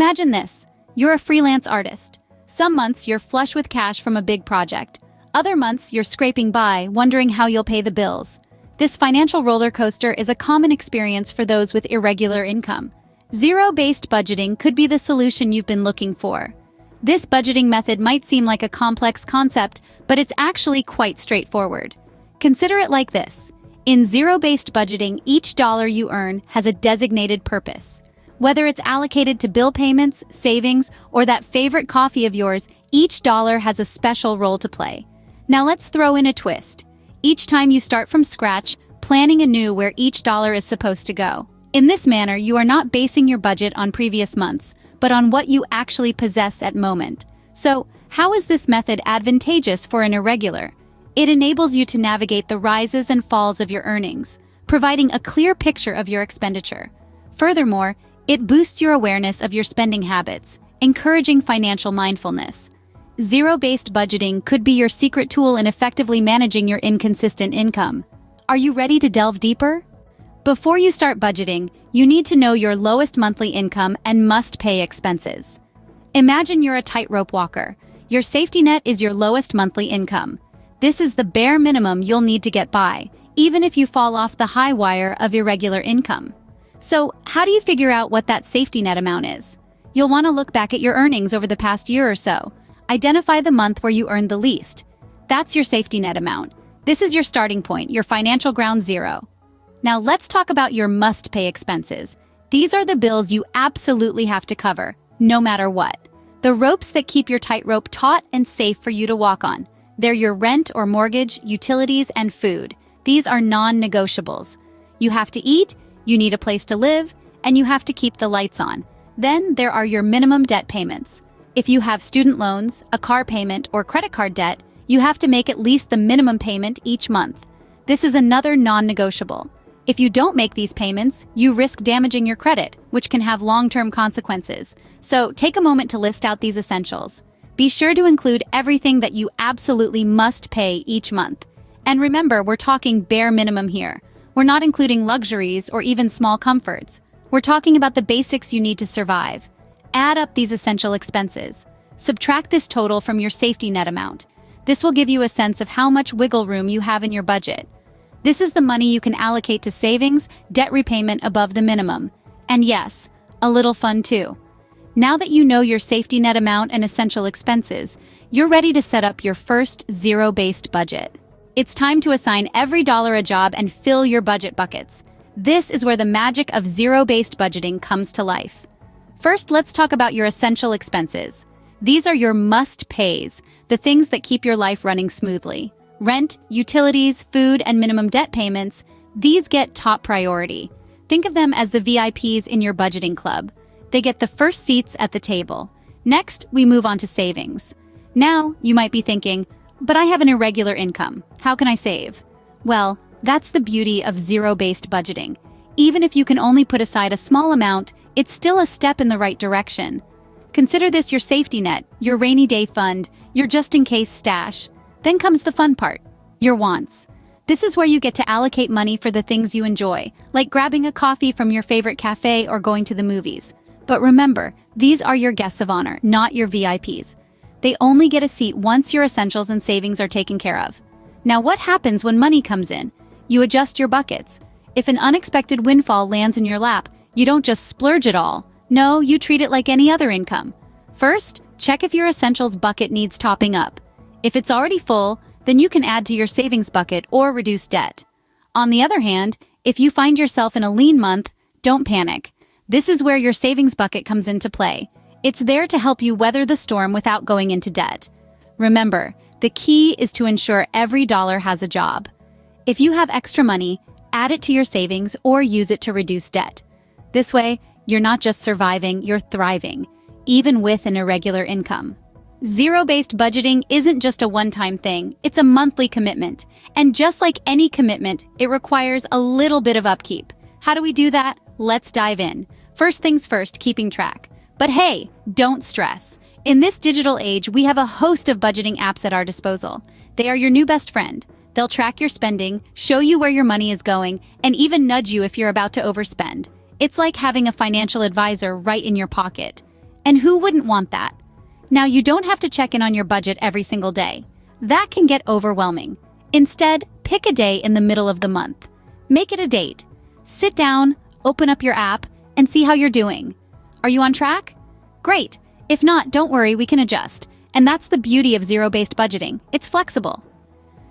Imagine this. You're a freelance artist. Some months you're flush with cash from a big project. Other months you're scraping by, wondering how you'll pay the bills. This financial roller coaster is a common experience for those with irregular income. Zero-based budgeting could be the solution you've been looking for. This budgeting method might seem like a complex concept, but it's actually quite straightforward. Consider it like this. In zero-based budgeting, each dollar you earn has a designated purpose. Whether it's allocated to bill payments, savings, or that favorite coffee of yours, each dollar has a special role to play. Now let's throw in a twist. Each time you start from scratch, planning anew where each dollar is supposed to go. In this manner, you are not basing your budget on previous months, but on what you actually possess at moment. So, how is this method advantageous for an irregular? It enables you to navigate the rises and falls of your earnings, providing a clear picture of your expenditure. Furthermore, it boosts your awareness of your spending habits, encouraging financial mindfulness. Zero-based budgeting could be your secret tool in effectively managing your inconsistent income. Are you ready to delve deeper? Before you start budgeting, you need to know your lowest monthly income and must-pay expenses. Imagine you're a tightrope walker. Your safety net is your lowest monthly income. This is the bare minimum you'll need to get by, even if you fall off the high wire of irregular income. So, how do you figure out what that safety net amount is? You'll want to look back at your earnings over the past year or so. Identify the month where you earned the least. That's your safety net amount. This is your starting point, your financial ground zero. Now let's talk about your must-pay expenses. These are the bills you absolutely have to cover, no matter what. The ropes that keep your tightrope taut and safe for you to walk on. They're your rent or mortgage, utilities, and food. These are non-negotiables. You have to eat, you need a place to live, and you have to keep the lights on. Then there are your minimum debt payments. If you have student loans, a car payment, or credit card debt, you have to make at least the minimum payment each month. This is another non-negotiable. If you don't make these payments, you risk damaging your credit, which can have long-term consequences. So take a moment to list out these essentials. Be sure to include everything that you absolutely must pay each month. And remember, we're talking bare minimum here. We're not including luxuries or even small comforts. We're talking about the basics you need to survive. Add up these essential expenses. Subtract this total from your safety net amount. This will give you a sense of how much wiggle room you have in your budget. This is the money you can allocate to savings, debt repayment above the minimum. And yes, a little fun too. Now that you know your safety net amount and essential expenses, you're ready to set up your first zero-based budget. It's time to assign every dollar a job and fill your budget buckets. This is where the magic of zero-based budgeting comes to life. First, let's talk about your essential expenses. These are your must-pays, the things that keep your life running smoothly. Rent, utilities, food, and minimum debt payments, these get top priority. Think of them as the VIPs in your budgeting club. They get the first seats at the table. Next, we move on to savings. Now, you might be thinking, but I have an irregular income. How can I save? Well, that's the beauty of zero-based budgeting. Even if you can only put aside a small amount, it's still a step in the right direction. Consider this your safety net, your rainy day fund, your just-in-case stash. Then comes the fun part, your wants. This is where you get to allocate money for the things you enjoy, like grabbing a coffee from your favorite cafe or going to the movies. But remember, these are your guests of honor, not your VIPs. They only get a seat once your essentials and savings are taken care of. Now what happens when money comes in? You adjust your buckets. If an unexpected windfall lands in your lap, you don't just splurge it all. No, you treat it like any other income. First, check if your essentials bucket needs topping up. If it's already full, then you can add to your savings bucket or reduce debt. On the other hand, if you find yourself in a lean month, don't panic. This is where your savings bucket comes into play. It's there to help you weather the storm without going into debt. Remember, the key is to ensure every dollar has a job. If you have extra money, add it to your savings or use it to reduce debt. This way, you're not just surviving, you're thriving, even with an irregular income. Zero-based budgeting isn't just a one-time thing, it's a monthly commitment. And just like any commitment, it requires a little bit of upkeep. How do we do that? Let's dive in. First things first, keeping track. But hey, don't stress. In this digital age, we have a host of budgeting apps at our disposal. They are your new best friend. They'll track your spending, show you where your money is going, and even nudge you if you're about to overspend. It's like having a financial advisor right in your pocket. And who wouldn't want that? Now, you don't have to check in on your budget every single day. That can get overwhelming. Instead, pick a day in the middle of the month. Make it a date. Sit down, open up your app, and see how you're doing. Are you on track? Great. If not, don't worry, we can adjust. And that's the beauty of zero-based budgeting. It's flexible.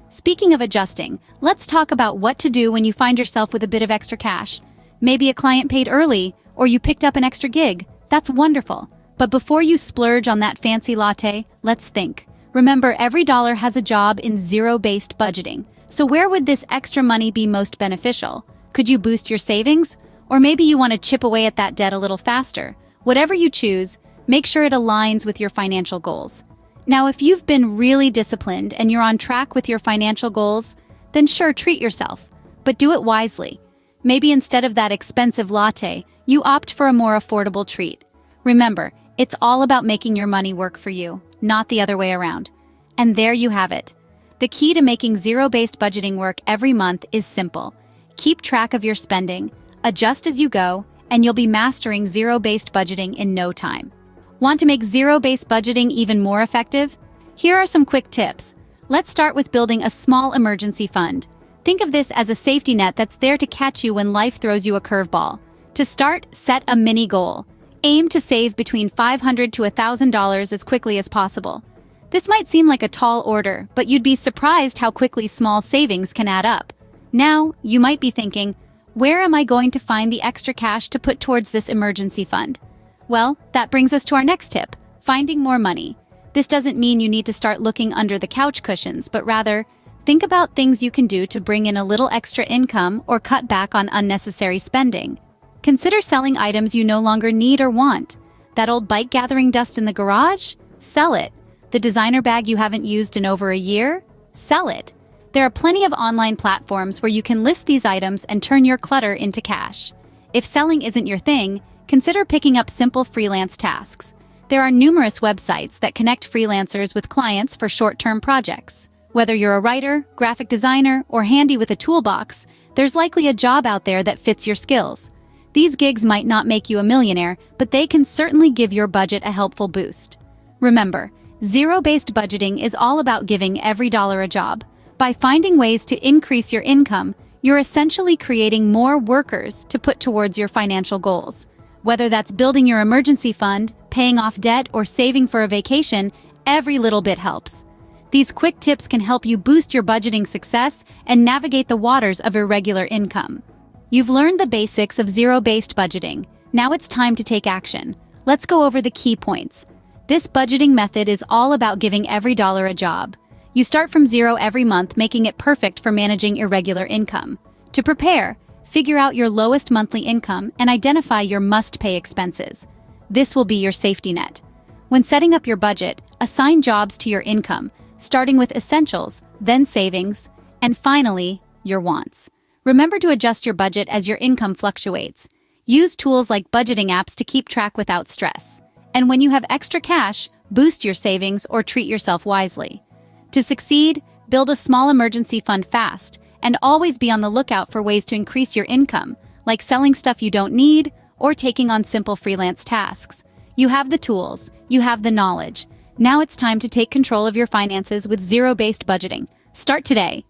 Speaking of adjusting, let's talk about what to do when you find yourself with a bit of extra cash. Maybe a client paid early, or you picked up an extra gig. That's wonderful. But before you splurge on that fancy latte, let's think. Remember, every dollar has a job in zero-based budgeting. So where would this extra money be most beneficial? Could you boost your savings? Or maybe you want to chip away at that debt a little faster. Whatever you choose, make sure it aligns with your financial goals. Now, if you've been really disciplined and you're on track with your financial goals, then sure, treat yourself, but do it wisely. Maybe instead of that expensive latte, you opt for a more affordable treat. Remember, it's all about making your money work for you, not the other way around. And there you have it. The key to making zero-based budgeting work every month is simple. Keep track of your spending, adjust as you go, and you'll be mastering zero-based budgeting in no time. Want to make zero-based budgeting even more effective? Here are some quick tips. Let's start with building a small emergency fund. Think of this as a safety net that's there to catch you when life throws you a curveball. To start, set a mini goal. Aim to save between $500 to $1,000 as quickly as possible. This might seem like a tall order, but you'd be surprised how quickly small savings can add up. Now, you might be thinking, where am I going to find the extra cash to put towards this emergency fund? Well, that brings us to our next tip, finding more money. This doesn't mean you need to start looking under the couch cushions, but rather, think about things you can do to bring in a little extra income or cut back on unnecessary spending. Consider selling items you no longer need or want. That old bike gathering dust in the garage? Sell it. The designer bag you haven't used in over a year? Sell it. There are plenty of online platforms where you can list these items and turn your clutter into cash. If selling isn't your thing, consider picking up simple freelance tasks. There are numerous websites that connect freelancers with clients for short-term projects. Whether you're a writer, graphic designer, or handy with a toolbox, there's likely a job out there that fits your skills. These gigs might not make you a millionaire, but they can certainly give your budget a helpful boost. Remember, zero-based budgeting is all about giving every dollar a job. By finding ways to increase your income, you're essentially creating more workers to put towards your financial goals. Whether that's building your emergency fund, paying off debt, or saving for a vacation, every little bit helps. These quick tips can help you boost your budgeting success and navigate the waters of irregular income. You've learned the basics of zero-based budgeting. Now it's time to take action. Let's go over the key points. This budgeting method is all about giving every dollar a job. You start from zero every month, making it perfect for managing irregular income. To prepare, figure out your lowest monthly income and identify your must-pay expenses. This will be your safety net. When setting up your budget, assign jobs to your income, starting with essentials, then savings, and finally, your wants. Remember to adjust your budget as your income fluctuates. Use tools like budgeting apps to keep track without stress. And when you have extra cash, boost your savings or treat yourself wisely. To succeed, build a small emergency fund fast, and always be on the lookout for ways to increase your income, like selling stuff you don't need or taking on simple freelance tasks. You have the tools, you have the knowledge. Now it's time to take control of your finances with zero-based budgeting. Start today.